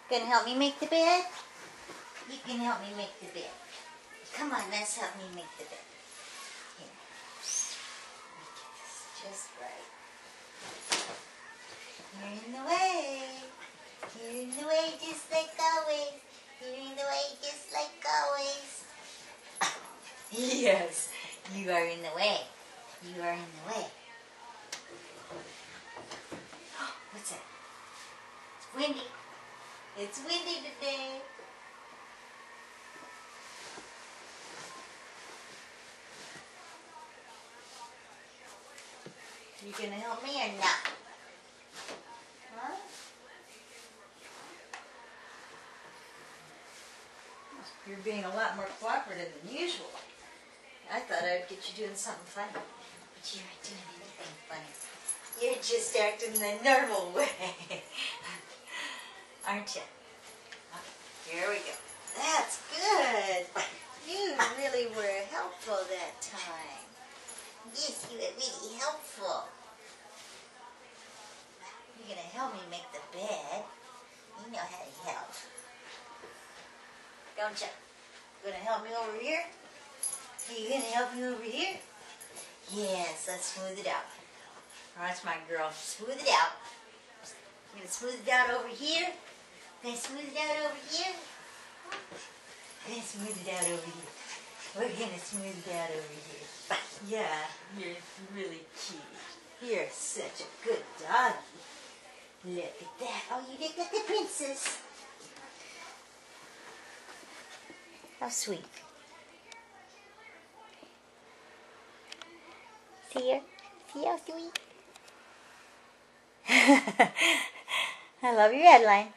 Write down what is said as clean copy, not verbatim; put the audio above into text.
Gonna help me make the bed? You can help me make the bed. Come on, let's help me make the bed. Here. Make this just right. You're in the way. You're in the way just like always. You're in the way just like always. Yes, you are in the way. You are in the way. What's that? It's windy. It's windy today. You gonna help me or not? Huh? You're being a lot more cooperative than usual. I thought I'd get you doing something funny, but you aren't doing anything funny. You're just acting the normal way, aren't you? Okay, here we go. That's good. You really were helpful that time. Yes, you were really helpful. You're going to help me make the bed. You know how to help. Don't you? You going to help me over here? Are you going to help me over here? Yes, let's smooth it out. That's my girl. Smooth it out. I'm going to smooth it out over here. I'm going to smooth it out over here. I'm going to smooth it out over here. We're going to smooth it out over here. Yeah, you're really cute. You're such a good doggy. Look at that. Oh, you look like the princess. How sweet. See her? See how sweet? I love your headline.